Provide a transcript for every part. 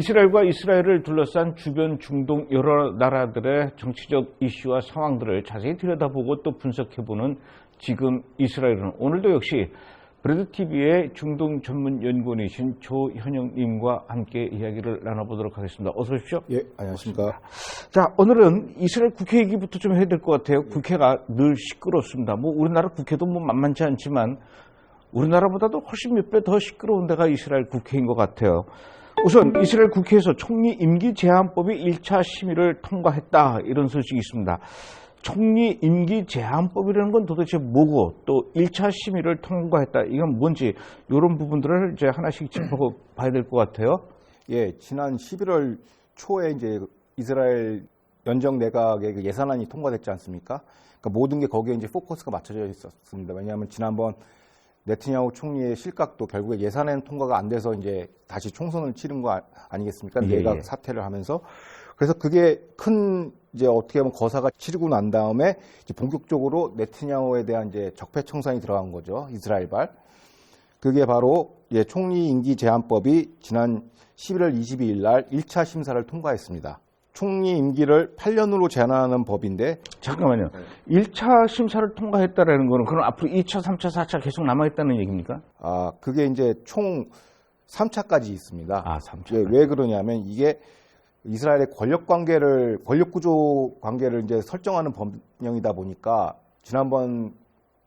이스라엘과 이스라엘을 둘러싼 주변 중동 여러 나라들의 정치적 이슈와 상황들을 자세히 들여다보고 또 분석해보는 지금 이스라엘은 오늘도 역시 브레드TV의 중동 전문 연구원이신 조현영님과 함께 이야기를 나눠보도록 하겠습니다. 어서 오십시오. 예, 안녕하십니까. 자, 오늘은 이스라엘 국회 얘기부터 좀 해야 될 것 같아요. 국회가 늘 시끄럽습니다. 뭐 우리나라 국회도 뭐 만만치 않지만 우리나라보다도 훨씬 몇 배 더 시끄러운 데가 이스라엘 국회인 것 같아요. 우선 이스라엘 국회에서 총리 임기 제한법이 1차 심의를 통과했다, 이런 소식이 있습니다. 총리 임기 제한법이라는 건 도대체 뭐고, 또 1차 심의를 통과했다, 이건 뭔지, 이런 부분들을 이제 하나씩 짚어봐야 될 것 같아요. 예, 지난 11월 초에 이제 이스라엘 연정 내각의 그 예산안이 통과됐지 않습니까? 그러니까 모든 게 거기에 이제 포커스가 맞춰져 있었습니다. 왜냐하면 지난번 네타냐후 총리의 실각도 결국에 예산안 통과가 안 돼서 이제 다시 총선을 치른 거 아니겠습니까? 내각 사퇴를 하면서. 그래서 그게 큰 이제 어떻게 보면 거사가 치르고 난 다음에 이제 본격적으로 네타냐후에 대한 이제 적폐 청산이 들어간 거죠. 이스라엘발. 그게 바로 예, 총리 임기 제한법이 지난 11월 22일 날 1차 심사를 통과했습니다. 총리 임기를 8년으로 제한하는 법인데. 잠깐만요. 1차 심사를 통과했다라는 거는 그럼 앞으로 2차, 3차, 4차 계속 남아있다는 얘기입니까? 아, 그게 이제 총 3차까지 있습니다. 아, 3차. 예, 왜 그러냐면 이게 이스라엘의 권력 구조 관계를 이제 설정하는 법령이다 보니까 지난번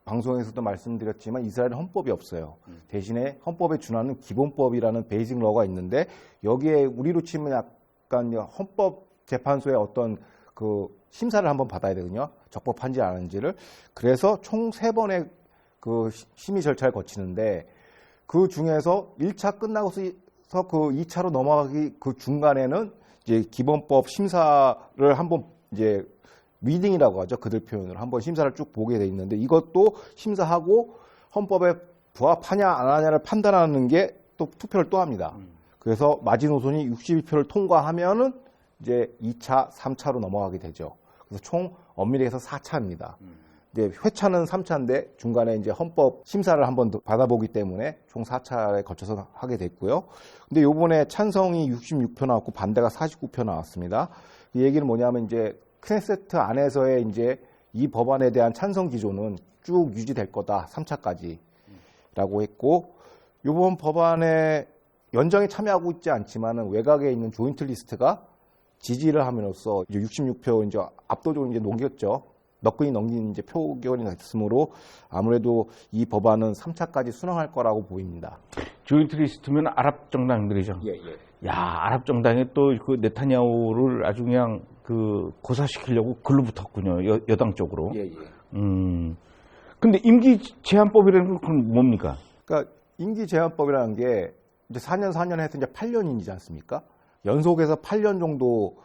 방송에서도 말씀드렸지만 이스라엘 헌법이 없어요. 대신에 헌법에 준하는 기본법이라는 베이직 러가 있는데 여기에 우리로 치면 약간 헌법재판소의 어떤 그 심사를 한번 받아야 되거든요. 적법한지 아닌지를. 그래서 총 3번의 그 심의 절차를 거치는데 그 중에서 1차 끝나고서 그 2차로 넘어가기 그 중간에는 이제 기본법 심사를 한번 이제 리딩이라고 하죠. 그들 표현을 한번 심사를 쭉 보게 돼 있는데 이것도 심사하고 헌법에 부합하냐 안 하냐를 판단하는 게 또 투표를 또 합니다. 그래서 마지노선이 62표를 통과하면은 이제 2차, 3차로 넘어가게 되죠. 그래서 총 엄밀히 해서 4차입니다. 이제 회차는 3차인데 중간에 이제 헌법 심사를 한번 받아보기 때문에 총 4차에 거쳐서 하게 됐고요. 근데 요번에 찬성이 66표 나왔고 반대가 49표 나왔습니다. 이 얘기는 뭐냐면 이제 크네세트 안에서의 이제 이 법안에 대한 찬성 기조는 쭉 유지될 거다. 3차까지라고 했고, 이번 법안에 연정에 참여하고 있지 않지만은 외곽에 있는 조인트 리스트가 지지를 함으로써 이제 66표 이제 압도적으로 이제 넘겼죠. 너끈히 넘긴 이제 표결이 났으므로 아무래도 이 법안은 3차까지 순항할 거라고 보입니다. 조인트 리스트면 아랍 정당들이죠. 예, 예. 야, 아랍 정당에 또 그 네타냐후를 아주 그냥 그 고사시키려고 글로 붙었군요. 여당 쪽으로. 예, 예. 근데 임기 제한법이라는 건 뭡니까? 그러니까 임기 제한법이라는 게 이제 4년 해서 이제 8년이지 않습니까? 연속해서 8년 정도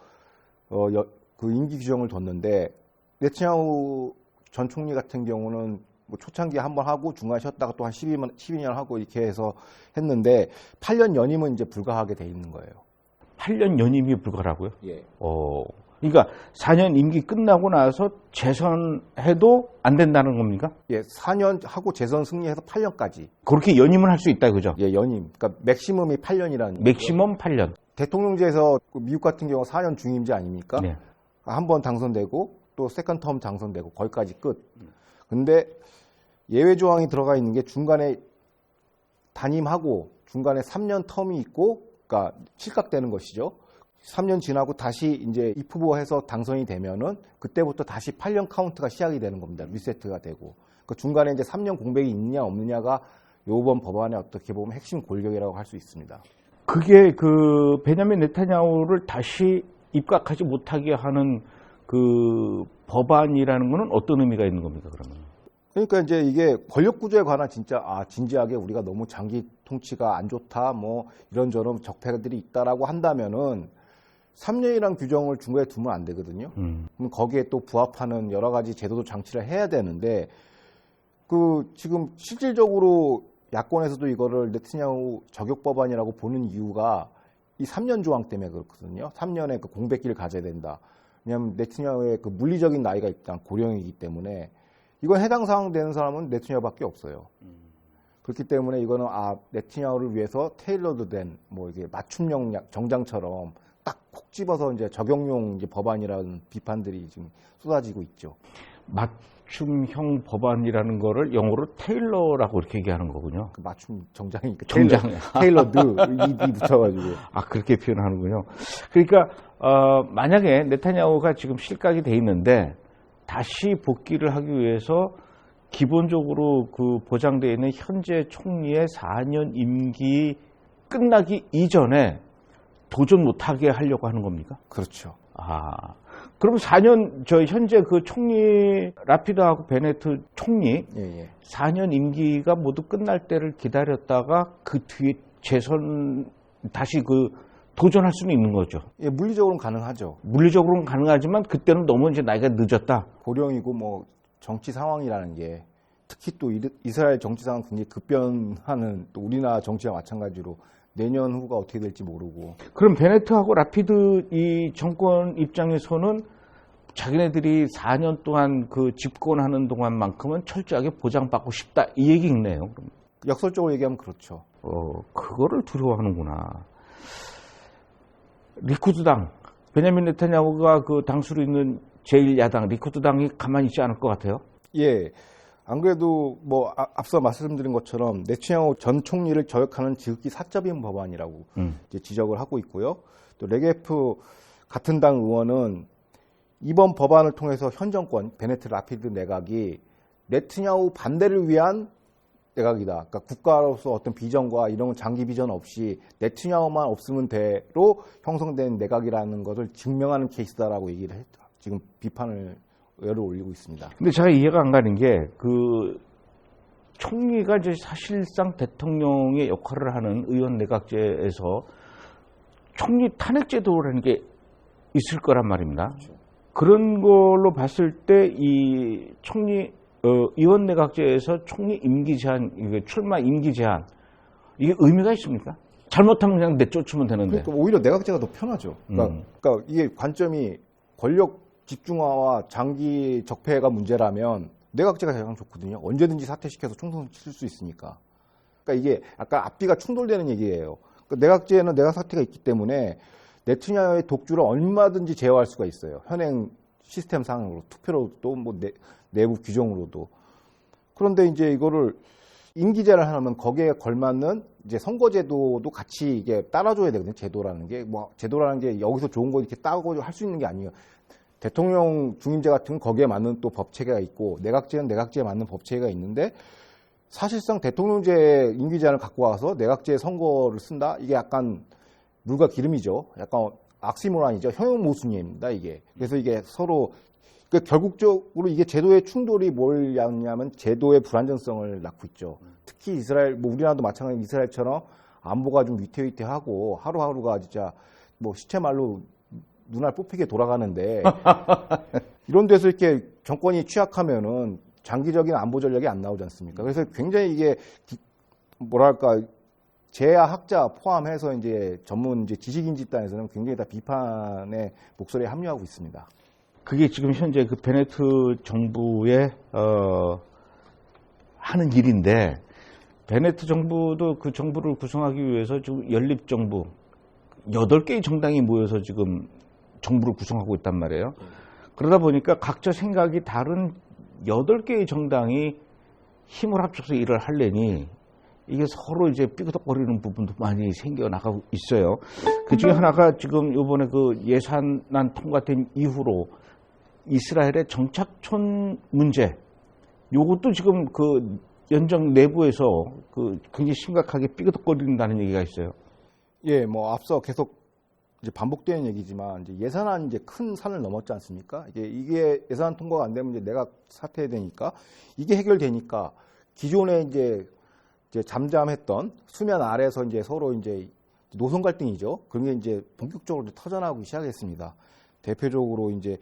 그 임기 규정을 뒀는데 네타냐후 전 총리 같은 경우는 뭐 초창기에 한번 하고 중간에 쉬었다가 또 한 12년 하고 이렇게 해서 했는데 8년 연임은 이제 불가하게 돼 있는 거예요. 8년 연임이 불가라고요? 예. 그러니까 4년 임기 끝나고 나서 재선해도 안 된다는 겁니까? 예, 4년 하고 재선 승리해서 8년까지. 그렇게 연임을 할 수 있다, 그죠? 예, 연임. 그러니까 맥시멈이 8년이라는. 맥시멈 8년. 대통령제에서 미국 같은 경우 4년 중임제 아닙니까? 네. 한 번 당선되고 또 세컨 텀 당선되고 거기까지 끝. 근데 예외 조항이 들어가 있는 게 중간에 단임하고 중간에 3년 텀이 있고, 그러니까 실각되는 것이죠. 3년 지나고 다시 이제 입후보해서 당선이 되면은 그때부터 다시 8년 카운트가 시작이 되는 겁니다. 리세트가 되고. 그 중간에 이제 3년 공백이 있느냐 없느냐가 요번 법안의 어떻게 보면 핵심 골격이라고 할 수 있습니다. 그게 그 베냐민 네타냐후를 다시 입각하지 못하게 하는 그 법안이라는 거는 어떤 의미가 있는 겁니까, 그러면? 그러니까 이제 이게 권력 구조에 관한 진짜 진지하게 우리가 너무 장기 통치가 안 좋다, 뭐 이런저런 적폐들이 있다라고 한다면은 3년이란 규정을 중간에 두면 안 되거든요. 그럼 거기에 또 부합하는 여러 가지 제도도 장치를 해야 되는데 그 지금 실질적으로 야권에서도 이거를 네타냐후 저격 법안이라고 보는 이유가 이 3년 조항 때문에 그렇거든요. 3년의 그 공백기를 가져야 된다. 왜냐하면 네타냐후의 그 물리적인 나이가 일단 고령이기 때문에 이건 해당 사항 되는 사람은 네타냐후밖에 없어요. 그렇기 때문에 이거는 네티냐후를 위해서 테일러드된 뭐 이게 맞춤형 정장처럼 딱 콕 집어서 이제 적용용 이제 법안이라는 비판들이 지금 쏟아지고 있죠. 맞춤형 법안이라는 거를 영어로 테일러라고 이렇게 얘기하는 거군요. 그 맞춤 정장이니까 정장. 테일러드 이 붙여가지고. 그렇게 표현하는군요. 그러니까 만약에 네타냐후가 지금 실각이 돼 있는데 다시 복귀를 하기 위해서 기본적으로 그 보장되어 있는 현재 총리의 4년 임기 끝나기 이전에 도전 못하게 하려고 하는 겁니까? 그렇죠. 그럼 4년 현재 그 총리 라피드하고 베네트 총리 예. 4년 임기가 모두 끝날 때를 기다렸다가 그 뒤에 재선 다시 도전할 수는 있는 거죠. 예, 물리적으로는 가능하죠. 물리적으로는 가능하지만 그때는 너무 이제 나이가 늦었다. 고령이고 뭐 정치 상황이라는 게 특히 또 이스라엘 정치 상황 굉장히 급변하는 또 우리나라 정치와 마찬가지로 내년 후가 어떻게 될지 모르고. 그럼 베네트하고 라피드 이 정권 입장에서는 자기네들이 4년 동안 그 집권하는 동안만큼은 철저하게 보장받고 싶다 이 얘기겠네요. 그럼. 역설적으로 얘기하면 그렇죠. 그거를 두려워하는구나. 리쿠드당, 베냐민 네타냐후가 그 당수로 있는 제1야당 리쿠드당이 가만히 있지 않을 것 같아요. 예. 안 그래도 뭐 앞서 말씀드린 것처럼 네타냐후 전 총리를 저격하는 지극히 사적인 법안이라고 이제 지적을 하고 있고요. 또 레게프 같은 당 의원은 이번 법안을 통해서 현 정권 베네트 라피드 내각이 네타냐후 반대를 위한 내각이다. 그러니까 국가로서 어떤 비전과 이런 장기 비전 없이 네타냐후만 없으면 돼로 형성된 내각이라는 것을 증명하는 케이스다라고 얘기를 했죠. 지금 비판을 열을 올리고 있습니다. 근데 제가 이해가 안 가는 게 그 총리가 이제 사실상 대통령의 역할을 하는 의원 내각제에서 총리 탄핵 제도라는 게 있을 거란 말입니다. 그렇죠. 그런 걸로 봤을 때 이 총리 의원 내각제에서 총리 임기 제한, 출마 임기 제한 이게 의미가 있습니까? 잘못하면 그냥 내쫓으면 되는데. 그러니까 오히려 내각제가 더 편하죠. 그러니까 이게 관점이 권력 집중화와 장기 적폐가 문제라면 내각제가 가장 좋거든요. 언제든지 사퇴시켜서 총선 칠 수 있으니까. 그러니까 이게 약간 앞뒤가 충돌되는 얘기예요. 그러니까 내각제에는 내각 사퇴가 있기 때문에 네타냐후의 독주를 얼마든지 제어할 수가 있어요. 현행 시스템 상으로 투표로도 뭐 내부 규정으로도. 그런데 이제 이거를 임기제를 하면 거기에 걸맞는 이제 선거제도도 같이 이게 따라줘야 되거든요. 제도라는 게 뭐 제도라는 게 여기서 좋은 거 이렇게 따고 할 수 있는 게 아니에요. 대통령 중임제 같은 건 거기에 맞는 또 법체계가 있고 내각제는 내각제에 맞는 법체계가 있는데 사실상 대통령제 임기제한을 갖고 와서 내각제 선거를 쓴다? 이게 약간 물과 기름이죠. 약간 악시모란이죠. 형용모순입니다, 이게. 그래서 이게 서로 그러니까 결국적으로 이게 제도의 충돌이 뭐냐면 제도의 불안정성을 낳고 있죠. 특히 이스라엘, 뭐 우리나라도 마찬가지로 이스라엘처럼 안보가 좀 위태위태하고 하루하루가 진짜 뭐 시체말로 눈알 뽑히게 돌아가는데 이런 데서 이렇게 정권이 취약하면은 장기적인 안보 전략이 안 나오지 않습니까? 그래서 굉장히 이게 뭐랄까 제야 학자 포함해서 이제 전문 이제 지식인 집단에서는 굉장히 다 비판의 목소리에 합류하고 있습니다. 그게 지금 현재 그 베네트 정부의 하는 일인데 베네트 정부도 그 정부를 구성하기 위해서 지금 연립 정부 8개의 정당이 모여서 지금 정부를 구성하고 있단 말이에요. 그러다 보니까 각자 생각이 다른 8개의 정당이 힘을 합쳐서 일을 하려니 이게 서로 이제 삐그덕거리는 부분도 많이 생겨나가고 있어요. 그 중에 하나가 지금 이번에 그 예산안 통과된 이후로 이스라엘의 정착촌 문제, 요것도 지금 그 연정 내부에서 그 굉장히 심각하게 삐그덕거린다는 얘기가 있어요. 예, 뭐 앞서 계속 이제 반복되는 얘기지만 이제 예산안 이제 큰 산을 넘었지 않습니까? 이게 예산안 통과가 안 되면 이제 내각 사퇴되니까 이게 해결되니까 기존에 이제 잠잠했던 수면 아래에서 이제 서로 이제 노선 갈등이죠. 그런 게 이제 본격적으로 터져나오기 시작했습니다. 대표적으로 이제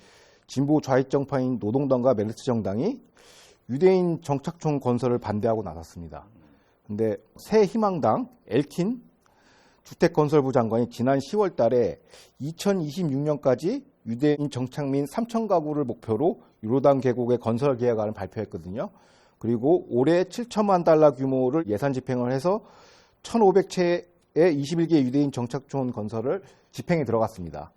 진보 좌익 정파인 노동당과 메르츠 정당이 유대인 정착촌 건설을 반대하고 나섰습니다. 근데 새 희망당 엘킨 주택건설부 장관이 지난 10월 달에 2026년까지 유대인 정착민 3,000가구를 목표로 유로단 계곡의 건설 계획안을 발표했거든요. 그리고 올해 7천만 달러 규모를 예산 집행을 해서 1,500채의 21개 유대인 정착촌 건설을 집행에 들어갔습니다.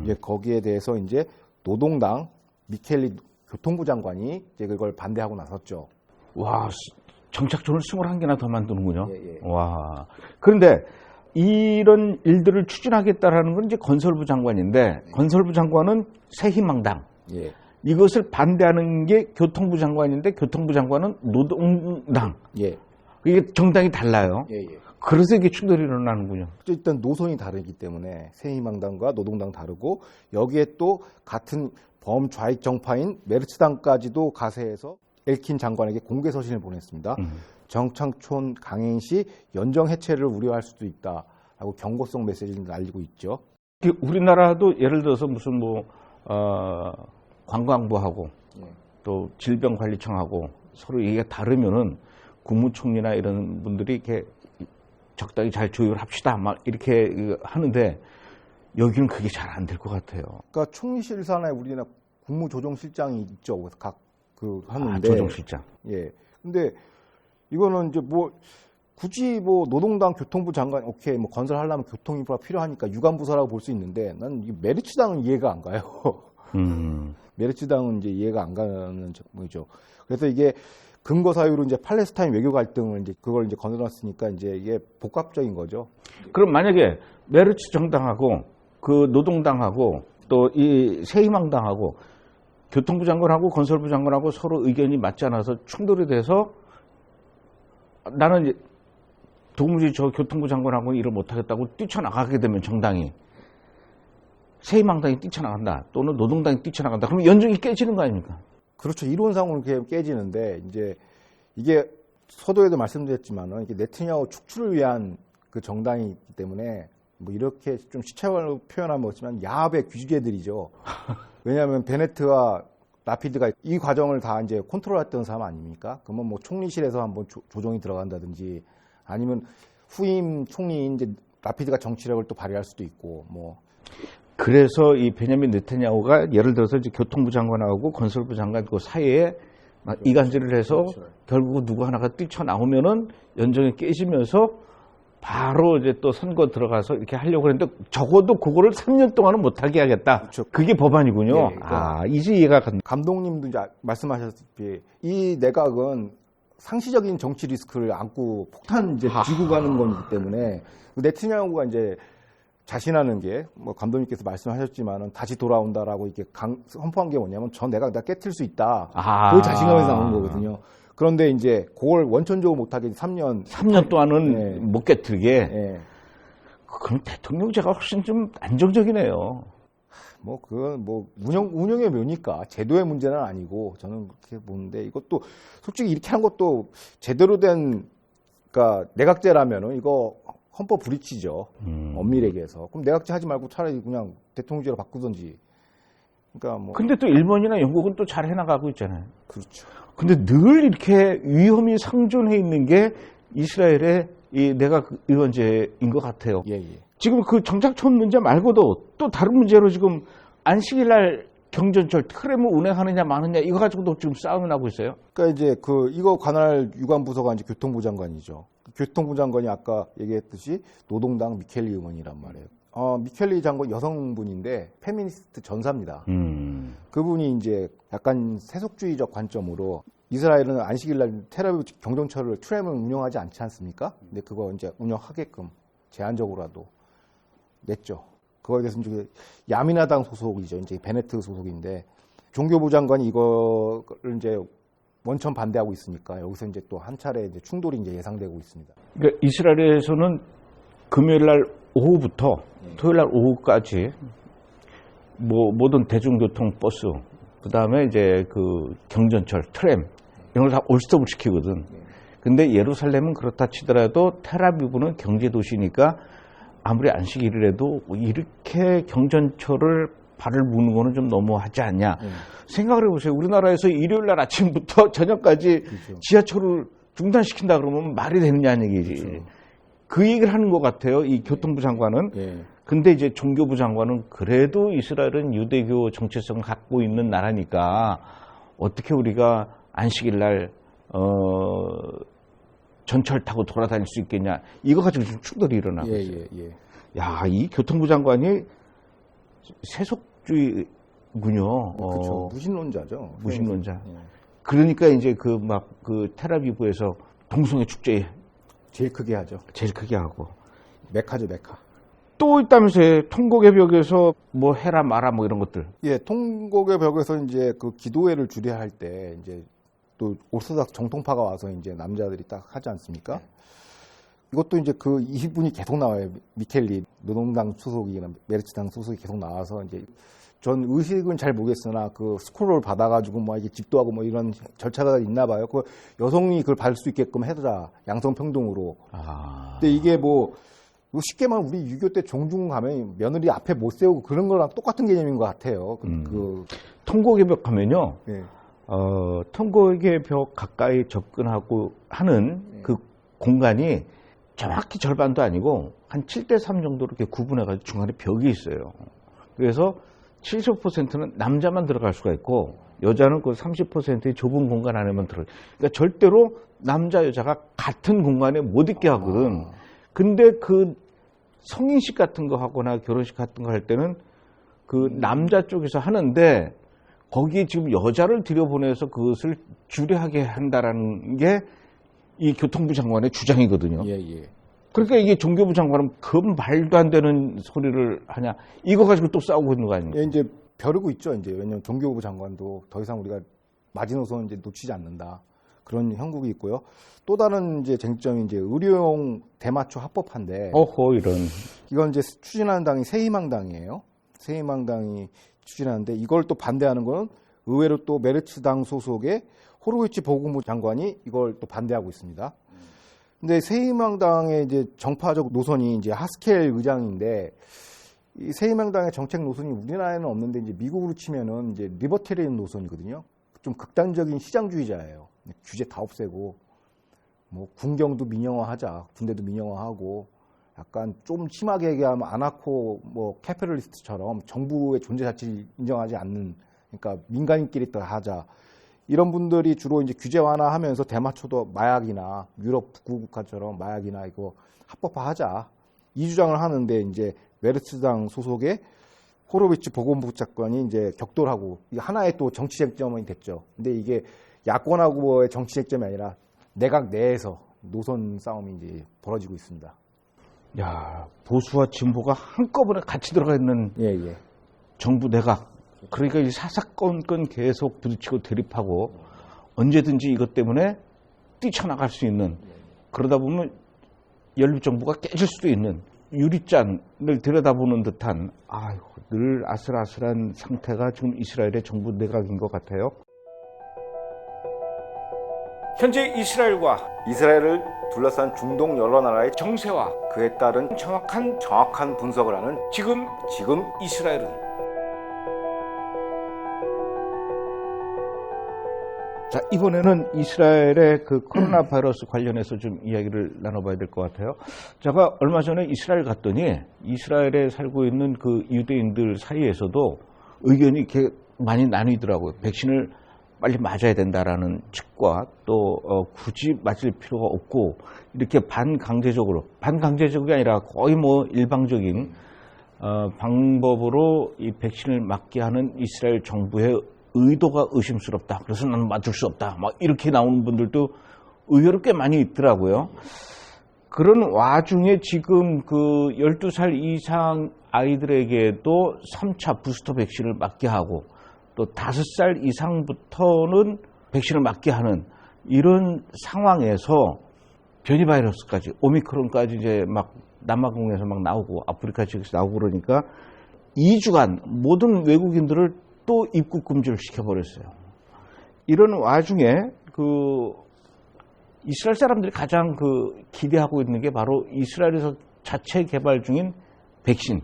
이제 거기에 대해서 이제 노동당 미켈리 교통부 장관이 이제 그걸 반대하고 나섰죠. 와, 정착촌을 21개나 더 만드는군요. 예, 예. 와. 그런데 이런 일들을 추진하겠다라는 건 이제 건설부 장관인데, 건설부 장관은 새희망당. 예. 이것을 반대하는 게 교통부 장관인데, 교통부 장관은 노동당. 예. 이게 정당이 달라요. 예, 예. 그래서 이게 충돌이 일어나는군요. 일단 노선이 다르기 때문에 새희망당과 노동당 다르고, 여기에 또 같은 범좌익 정파인 메르츠당까지도 가세해서 엘킨 장관에게 공개 서신을 보냈습니다. 정착촌 강행 시 연정 해체를 우려할 수도 있다라고 경고성 메시지를 날리고 있죠. 우리나라도 예를 들어서 무슨 관광부하고 또 질병관리청하고 서로 얘기가 다르면은 국무총리나 이런 분들이 이렇게 적당히 잘 조율합시다 막 이렇게 하는데 여기는 그게 잘 안 될 것 같아요. 그러니까 총리실 산하에 우리나라 국무조정실장이 있죠. 그래서 하는데. 조정실장. 예. 근데 이거는 이제 굳이 노동당 교통부 장관, 오케이, 건설하려면 교통인프라 필요하니까 유관부서라고 볼 수 있는데, 난 메르츠당은 이해가 안 가요. 메르츠당은 이제 이해가 안 가는 뭐죠. 그래서 이게 근거 사유로 이제 팔레스타인 외교 갈등을 이제 그걸 이제 건너놨으니까 이제 이게 복합적인 거죠. 그럼 만약에 메르츠 정당하고 그 노동당하고 또 이 새희망당하고 교통부 장관하고 건설부 장관하고 서로 의견이 맞지 않아서 충돌이 돼서 나는 이제 도무지 저 교통부 장관하고 일을 못하겠다고 뛰쳐나가게 되면 정당이 새희망당이 뛰쳐나간다 또는 노동당이 뛰쳐나간다 그러면 연정이 깨지는 거 아닙니까? 그렇죠. 이론상으로는 깨지는데 이제 이게 서두에도 말씀드렸지만은 이게 네트냐후 축출을 위한 그 정당이기 때문에 이렇게 좀 시체화로 표현하면 그렇지만 야합의 귀재들이죠. 왜냐하면 베네트와 라피드가 이 과정을 다 이제 컨트롤했던 사람 아닙니까? 그러면 총리실에서 한번 조정이 들어간다든지 아니면 후임 총리인 이제 라피드가 정치력을 또 발휘할 수도 있고 그래서 이 베냐민 네타냐후가 예를 들어서 이제 교통부 장관하고 건설부 장관 그 사이에 막 이간질을 해서 결국 누구 하나가 뛰쳐나오면은 연정이 깨지면서 바로 이제 또 선거 들어가서 이렇게 하려고 했는데 적어도 그거를 3년 동안은 못하게 하겠다. 그렇죠. 그게 법안이군요. 예, 이제 이해가 간다. 감독님도 이제 말씀하셨다시피 이 내각은 상시적인 정치 리스크를 안고 폭탄 이제 쥐고 가는 거기 때문에 네타냐후가 이제 자신하는 게 감독님께서 말씀하셨지만은 다시 돌아온다라고 이렇게 선포한 게 뭐냐면 전 내각 다 깨트릴 수 있다. 그 자신감에서 나온 거거든요. 그런데 이제 그걸 원천적으로 못하게 3년 동안은 못 깨트리게. 예. 그럼 대통령제가 훨씬 좀 안정적이네요. 그건 운영의 묘니까 제도의 문제는 아니고 저는 그렇게 보는데 이것도 솔직히 이렇게 한 것도 제대로 된 그러니까 내각제라면은 이거 헌법 불이치죠. 엄밀하게 얘기해서. 그럼 내각제 하지 말고 차라리 그냥 대통령제로 바꾸든지. 그러니까 근데 또 일본이나 영국은 또 잘 해나가고 있잖아요. 그렇죠. 근데 늘 이렇게 위험이 상존해 있는 게 이스라엘의 이 내각 의원제인 것 같아요. 예. 지금 그 정착촌 문제 말고도 또 다른 문제로 지금 안식일날 경전철 트램을 운행하느냐 마느냐 이거 가지고도 지금 싸움이 나고 있어요. 그러니까 이제 이거 관할 유관부서가 이제 교통부 장관이죠. 교통부 장관이 아까 얘기했듯이 노동당 미켈리 의원이란 말이에요. 미켈리 장관 여성분인데 페미니스트 전사입니다. 그분이 이제 약간 세속주의적 관점으로 이스라엘은 안식일날 테라비브 경전철을 트램을 운영하지 않지 않습니까? 근데 그거 이제 운영하게끔 제한적으로라도 냈죠. 그거에 대해서 이제 야미나당 소속이죠. 이제 베네트 소속인데 종교부 장관이 이거를 이제 원천 반대하고 있으니까 여기서 이제 또 한 차례 이제 충돌이 이제 예상되고 있습니다. 그러니까 이스라엘에서는 금요일 날 오후부터 토요일 날 오후까지 모든 대중교통 버스 그다음에 이제 그 경전철 트램 이런 걸 다 올스톱을 시키거든. 근데 예루살렘은 그렇다 치더라도 텔아비브는 경제 도시니까 아무리 안식일이라도 이렇게 경전철을 발을 무는 거는 좀 너무하지 않냐. 생각을 해보세요. 우리나라에서 일요일 날 아침부터 저녁까지 그렇죠. 지하철을 중단시킨다 그러면 말이 되느냐는 얘기지. 그렇죠. 그 얘기를 하는 것 같아요. 이 교통부 장관은. 예. 근데 이제 종교부 장관은 그래도 이스라엘은 유대교 정체성을 갖고 있는 나라니까 어떻게 우리가 안식일 날 전철 타고 돌아다닐 수 있겠냐. 이거 가지고 지금 충돌이 일어나고 있어요. 야, 이 교통부 장관이 세속주의군요. 그렇죠. 무신론자죠. 무신론자. 그러니까 이제 그 텔아비브에서 동성애 축제 제일 크게 하죠. 제일 크게 하고. 메카죠, 메카. 또 있다면서요. 통곡의 벽에서 뭐 해라 마라 뭐 이런 것들. 예, 통곡의 벽에서 이제 그 기도회를 주례할 때 이제 또 오르토닥스 정통파가 와서 이제 남자들이 딱 하지 않습니까? 이것도 이제 그 이분이 계속 나와요. 미켈리 노동당 소속이나 메르츠당 소속이 계속 나와서 이제 전 의식은 잘 모르겠으나 그 스크롤을 받아가지고 뭐 이게 집도하고 뭐 이런 절차가 있나 봐요. 그 여성이 그걸 받을 수 있게끔 해라. 양성평등으로. 근데 이게 뭐 쉽게 말하면 우리 유교 때 종중 가면 며느리 앞에 못 세우고 그런 거랑 똑같은 개념인 것 같아요. 통곡의 벽 하면요. 예. 통곡의 벽 가까이 접근하고 하는 그 공간이 정확히 절반도 아니고 한 7대3 정도로 이렇게 구분해가지고 중간에 벽이 있어요. 그래서 70%는 남자만 들어갈 수가 있고 여자는 그 30%의 좁은 공간 안에만 들어가요. 그러니까 절대로 남자 여자가 같은 공간에 못 있게 하거든. 근데 그 성인식 같은 거 하거나 결혼식 같은 거 할 때는 그 남자 쪽에서 하는데 거기에 지금 여자를 들여보내서 그것을 주례하게 한다라는 게 이 교통부 장관의 주장이거든요. 그러니까 이게 종교부 장관은 그 말도 안 되는 소리를 하냐. 이거 가지고 또 싸우고 있는 거 아닙니까? 예, 이제 벼르고 있죠. 이제 왜냐하면 종교부 장관도 더 이상 우리가 마지노선 이제 놓치지 않는다. 그런 형국이 있고요. 또 다른 이제 쟁점이 이제 의료용 대마초 합법화인데. 이런. 이건 이제 추진하는 당이 새희망당이에요. 새희망당이 추진하는데 이걸 또 반대하는 건 의외로 또 메르츠당 소속의 호로위치 보건부 장관이 이걸 또 반대하고 있습니다. 근데 새희망당의 이제 정파적 노선이 이제 하스켈 의장인데 이 새희망당의 정책 노선이 우리나라에는 없는데 이제 미국으로 치면은 이제 리버테리언 노선이거든요. 좀 극단적인 시장주의자예요. 규제 다 없애고 뭐 군경도 민영화하자, 군대도 민영화하고 약간 좀 심하게 얘기하면 아나코 뭐 캐피럴리스트처럼 정부의 존재 자체를 인정하지 않는 그러니까 민간인끼리 또 하자. 이런 분들이 주로 이제 규제 완화하면서 대마초도 마약이나 유럽 북구국가처럼 마약이나 이거 합법화하자 이 주장을 하는데 이제 메르츠당 소속의 호로비치 보건부 장관이 이제 격돌하고 이게 하나의 또 정치 쟁점이 됐죠. 근데 이게 야권하고의 정치 쟁점이 아니라 내각 내에서 노선 싸움이 이제 벌어지고 있습니다. 야, 보수와 진보가 한꺼번에 같이 들어가 있는 정부 내각. 그러니까 이 사사건건 계속 부딪히고 대립하고 언제든지 이것 때문에 뛰쳐나갈 수 있는 그러다 보면 연립정부가 깨질 수도 있는 유리잔을 들여다보는 듯한 늘 아슬아슬한 상태가 지금 이스라엘의 정부 내각인 것 같아요. 현재 이스라엘을 둘러싼 중동 여러 나라의 정세와 그에 따른 정확한 분석을 하는 지금 이스라엘은 자, 이번에는 이스라엘의 그 코로나 바이러스 관련해서 좀 이야기를 나눠봐야 될 것 같아요. 제가 얼마 전에 이스라엘 갔더니 이스라엘에 살고 있는 그 유대인들 사이에서도 의견이 이렇게 많이 나뉘더라고요. 백신을 빨리 맞아야 된다라는 측과 또 굳이 맞을 필요가 없고 이렇게 반강제적이 아니라 거의 뭐 일방적인 방법으로 이 백신을 맞게 하는 이스라엘 정부의 의도가 의심스럽다. 그래서 나는 맞을 수 없다. 막 이렇게 나오는 분들도 의외로 꽤 많이 있더라고요. 그런 와중에 지금 그 12살 이상 아이들에게도 3차 부스터 백신을 맞게 하고 또 5살 이상부터는 백신을 맞게 하는 이런 상황에서 변이 바이러스까지 오미크론까지 이제 막 남아공에서 막 나오고 아프리카 지역에서 나오고 그러니까 2주간 모든 외국인들을 또 입국 금지를 시켜버렸어요. 이런 와중에 그 이스라엘 사람들이 가장 그 기대하고 있는 게 바로 이스라엘에서 자체 개발 중인 백신.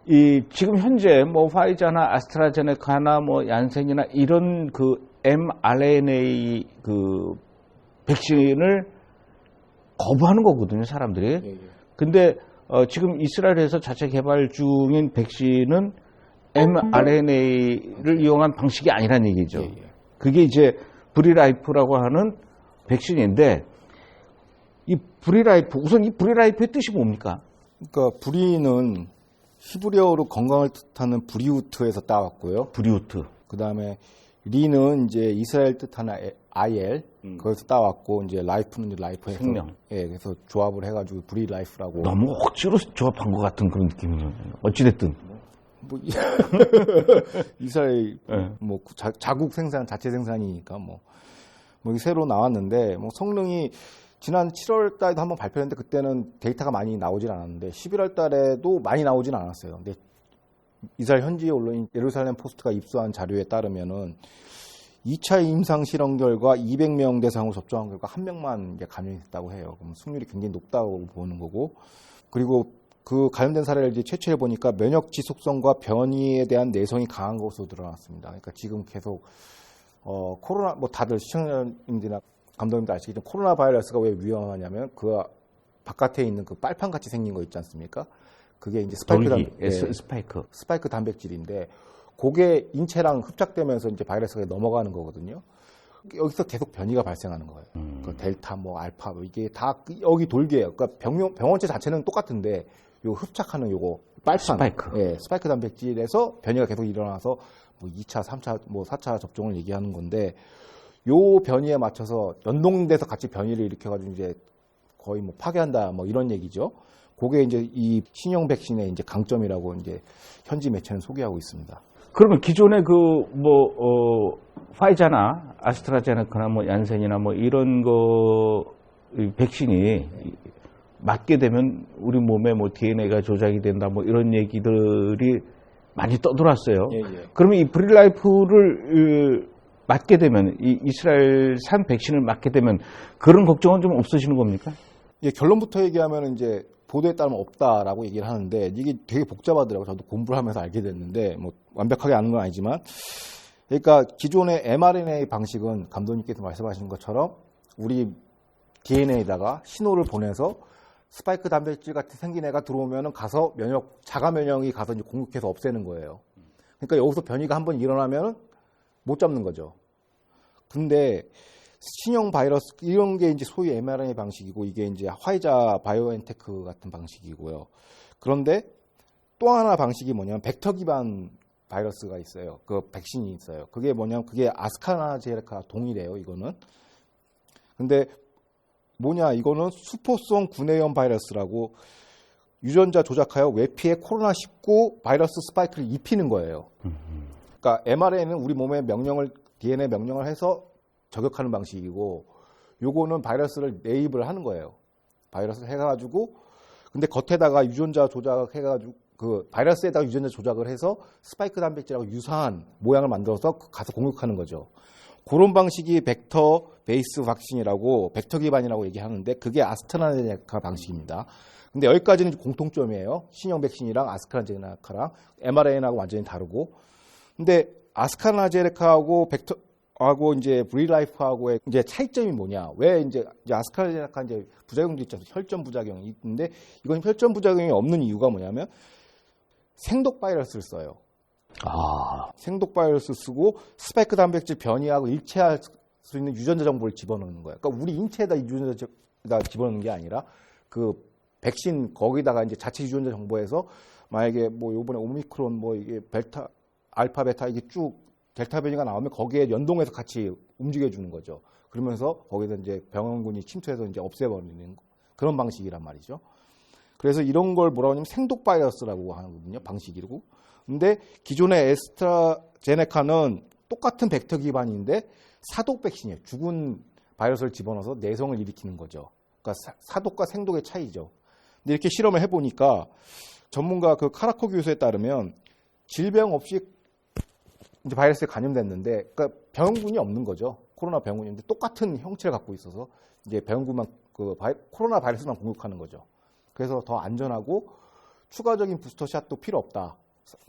이 지금 현재 뭐 화이자나 아스트라제네카나 뭐 얀센이나 이런 그 mRNA 그 백신을 거부하는 거거든요, 사람들이. 근데 지금 이스라엘에서 자체 개발 중인 백신은 mRNA를 이용한 방식이 아니란 얘기죠. 그게 이제 브리라이프라고 하는 백신인데 이 브리라이프 우선 이 브리라이프의 뜻이 뭡니까? 그러니까 브리는 히브리어로 건강을 뜻하는 브리우트에서 따왔고요. 브리우트. 그 다음에 리는 이제 이스라엘 뜻하는 아이엘 거기서 따왔고 이제 라이프는 이제 라이프에서 생명. 예, 그래서 조합을 해가지고 브리 라이프라고. 너무 억지로 조합한 것 같은 그런 느낌이네요. 어찌됐든. 뭐 이스라엘 네. 뭐 자국 생산 자체 생산이니까 뭐 이게 새로 나왔는데 뭐 성능이 지난 7월 달에도 한번 발표했는데 그때는 데이터가 많이 나오진 않았는데 11월 달에도 많이 나오진 않았어요. 근데 이스라엘 현지 언론인 예루살렘 포스트가 입수한 자료에 따르면은 2차 임상 실험 결과 200명 대상으로 접종한 결과 1명만 이제 감염이 됐다고 해요. 그럼 승률이 굉장히 높다고 보는 거고, 그리고 그 감염된 사례를 이제 채취해 보니까 면역 지속성과 변이에 대한 내성이 강한 것으로 드러났습니다. 그러니까 지금 계속 코로나 뭐 다들 시청자님들이나 감독님도 아시겠지만 코로나 바이러스가 왜 위험하냐면 그 바깥에 있는 그 빨판 같이 생긴 거 있지 않습니까? 그게 이제 스파이크 단백질인데 그게 인체랑 흡착되면서 이제 바이러스가 넘어가는 거거든요. 여기서 계속 변이가 발생하는 거예요. 그 델타, 뭐 알파, 뭐 이게 다 여기 돌게요. 그러니까 병원체 자체는 똑같은데 요 흡착하는 요거 빨판, 스파이크 단백질에서 변이가 계속 일어나서 뭐 2차, 3차, 뭐 4차 접종을 얘기하는 건데 요 변이에 맞춰서 연동돼서 같이 변이를 일으켜가지고 이제 거의 뭐 파괴한다, 뭐 이런 얘기죠. 그게 이제 이 신형 백신의 이제 강점이라고 이제 현지 매체는 소개하고 있습니다. 그러면 기존의 파이자나 아스트라제네카나 뭐 얀센이나 뭐 이런 백신이 맞게 되면 우리 몸에 뭐 DNA가 조작이 된다 뭐 이런 얘기들이 많이 떠들었어요. 예. 그러면 이 브리라이프를 맞게 되면 이 이스라엘산 백신을 맞게 되면 그런 걱정은 좀 없으시는 겁니까? 예, 결론부터 얘기하면 이제 보도에 따르면 없다라고 얘기를 하는데 이게 되게 복잡하더라고요. 저도 공부를 하면서 알게 됐는데 뭐 완벽하게 아는 건 아니지만 그러니까 기존의 mRNA 방식은 감독님께서 말씀하신 것처럼 우리 DNA에다가 신호를 보내서 스파이크 단백질 같이 생긴 애가 들어오면은 가서 자가 면역이 가서 이제 공격해서 없애는 거예요. 그러니까 여기서 변이가 한번 일어나면 못 잡는 거죠. 근데 신형 바이러스 이런 게 이제 소위 mRNA 방식이고 이게 이제 화이자 바이오엔테크 같은 방식이고요. 그런데 또 하나 방식이 뭐냐면 벡터 기반 바이러스가 있어요. 그 백신이 있어요. 그게 뭐냐면 그게 아스트라제네카 동일해요. 이거는. 근데 뭐냐 이거는 수포성 구내염 바이러스라고 유전자 조작하여 외피에 코로나19 바이러스 스파이크를 입히는 거예요. 그러니까 mRNA는 우리 몸에 DNA 명령을 해서 저격하는 방식이고 요거는 바이러스를 내입을 하는 거예요. 바이러스를 해가지고 근데 겉에다가 유전자 조작해가지고 그 바이러스에다가 유전자 조작을 해서 스파이크 단백질하고 유사한 모양을 만들어서 가서 공격하는 거죠. 그런 방식이 벡터 베이스 백신이라고 벡터 기반이라고 얘기하는데 그게 아스트라제네카 방식입니다. 근데 여기까지는 공통점이에요. 신형 백신이랑 아스트라제네카랑 mRNA하고 완전히 다르고. 근데 아스트라제네카하고 하고 이제 브리라이프하고의 이제 차이점이 뭐냐? 왜 이제 아스트라제네카 이제 부작용도 있잖아요. 혈전 부작용이 있는데 이건 혈전 부작용이 없는 이유가 뭐냐면 생독 바이러스를 써요. 생독 바이러스 쓰고 스파이크 단백질 변이하고 일치할 수 있는 유전자 정보를 집어넣는 거예요. 그러니까 우리 인체에다 유전자에다 집어넣는 게 아니라 그 백신 거기다가 이제 자체 유전자 정보에서 만약에 뭐 요번에 오미크론 뭐 이게 벨타, 알파, 베타 이게 쭉 델타 변이가 나오면 거기에 연동해서 같이 움직여주는 거죠. 그러면서 거기서 이제 병원군이 침투해서 이제 없애버리는 그런 방식이란 말이죠. 그래서 이런 걸 뭐라고 하냐면 생독 바이러스라고 하거든요. 방식이고. 근데 기존의 에스트라제네카는 똑같은 벡터 기반인데 사독 백신이에요. 죽은 바이러스를 집어넣어서 내성을 일으키는 거죠. 그러니까 사독과 생독의 차이죠. 근데 이렇게 실험을 해보니까 전문가 그 카라코 교수에 따르면 질병 없이 이제 바이러스에 감염됐는데, 그러니까 병원군이 없는 거죠. 코로나 병원인데 똑같은 형체를 갖고 있어서 이제 병원군만 코로나 바이러스만 공격하는 거죠. 그래서 더 안전하고 추가적인 부스터 샷도 필요 없다.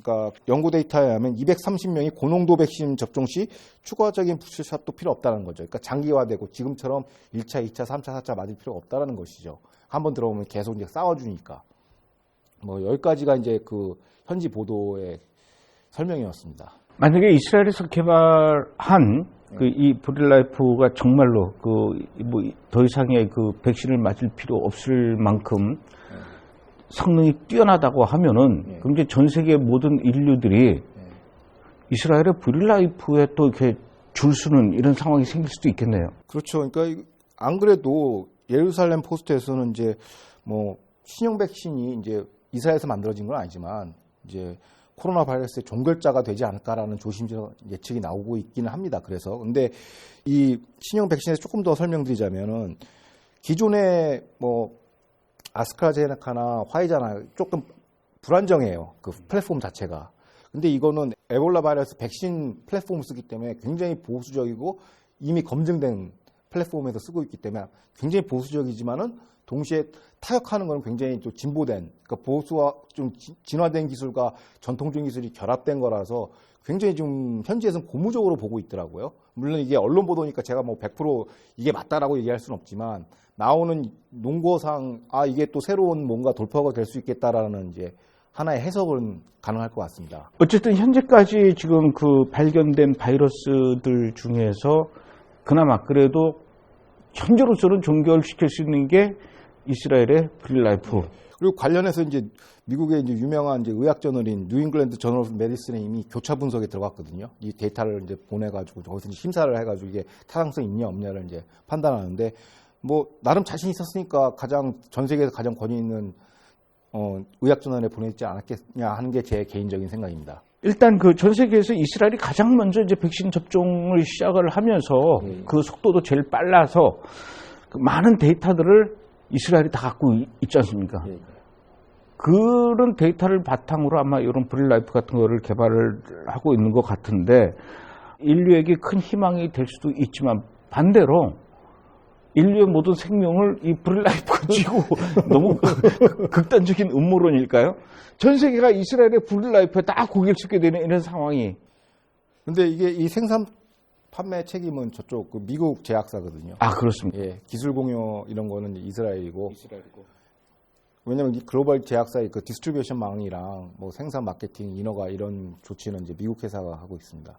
그러니까 연구 데이터에 의하면 230명이 고농도 백신 접종 시 추가적인 부스터 샷도 필요 없다는 거죠. 그러니까 장기화되고 지금처럼 1차, 2차, 3차, 4차 맞을 필요가 없다는 것이죠. 한번 들어보면 계속 이제 싸워주니까. 뭐 여기까지가 이제 그 현지 보도의 설명이었습니다. 만약에 이스라엘에서 개발한 이 브릴라이프가 정말로 뭐 더 이상의 백신을 맞을 필요 없을 만큼 성능이 뛰어나다고 하면은 그럼 이제 전 세계 모든 인류들이 이스라엘의 브릴라이프에 또 이렇게 줄 서는 이런 상황이 생길 수도 있겠네요. 그렇죠. 그러니까 안 그래도 예루살렘 포스트에서는 이제 뭐 신형 백신이 이제 이스라엘에서 만들어진 건 아니지만 이제 코로나 바이러스의 종결자가 되지 않을까라는 조심스러운 예측이 나오고 있기는 합니다. 그래서 근데 이 신형 백신에서 조금 더 설명드리자면은 기존의 뭐 아스트라제네카나 화이자나 조금 불안정해요. 그 플랫폼 자체가. 근데 이거는 에볼라 바이러스 백신 플랫폼을 쓰기 때문에 굉장히 보수적이고 이미 검증된 플랫폼에서 쓰고 있기 때문에 굉장히 보수적이지만은 동시에 타격하는 건 굉장히 또 진보된, 그러니까 보수와 좀 진화된 기술과 전통적인 기술이 결합된 거라서 굉장히 좀 현지에서는 고무적으로 보고 있더라고요. 물론 이게 언론 보도니까 제가 뭐 100% 이게 맞다라고 얘기할 수는 없지만 나오는 논거상 이게 또 새로운 뭔가 돌파가 될 수 있겠다라는 이제 하나의 해석은 가능할 것 같습니다. 어쨌든 현재까지 지금 발견된 바이러스들 중에서 그나마 그래도 현재로서는 종결시킬 수 있는 게 이스라엘의 브릴라이프. 그리고 관련해서 이제 미국의 이제 유명한 이제 의학 저널인 뉴잉글랜드 저널 오브 메디슨에 이미 교차 분석에 들어갔거든요. 이 데이터를 이제 보내가지고 거기서 이제 심사를 해가지고 이게 타당성 있냐 없냐를 이제 판단하는데 뭐 나름 자신 있었으니까 전 세계에서 가장 권위 있는 의학 저널에 보냈지 않았겠냐 하는 게 제 개인적인 생각입니다. 일단 전 세계에서 이스라엘이 가장 먼저 이제 백신 접종을 시작을 하면서 그 속도도 제일 빨라서 많은 데이터들을 이스라엘이 다 갖고 있지 않습니까? 그런 데이터를 바탕으로 아마 이런 브릴라이프 같은 거를 개발을 하고 있는 것 같은데 인류에게 큰 희망이 될 수도 있지만 반대로 인류의 모든 생명을 이 브릴라이프가 쥐고 너무 극단적인 음모론일까요? 전 세계가 이스라엘의 브릴라이프에 다 고개를 숙게 되는 이런 상황이. 근데 이게 이 생산 판매 책임은 저쪽 미국 제약사거든요. 그렇습니다. 예, 기술 공유 이런 거는 이스라엘이고. 왜냐면 이 글로벌 제약사의 디스트리뷰션 망이랑 뭐 생산 마케팅 인허가 이런 조치는 이제 미국 회사가 하고 있습니다.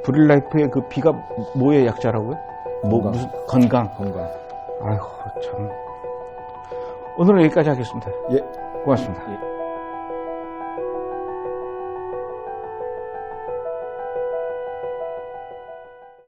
브릴라이프의 B가 뭐의 약자라고요? 무슨 건강. 아이고 참. 오늘은 여기까지 하겠습니다. 예, 고맙습니다. 예.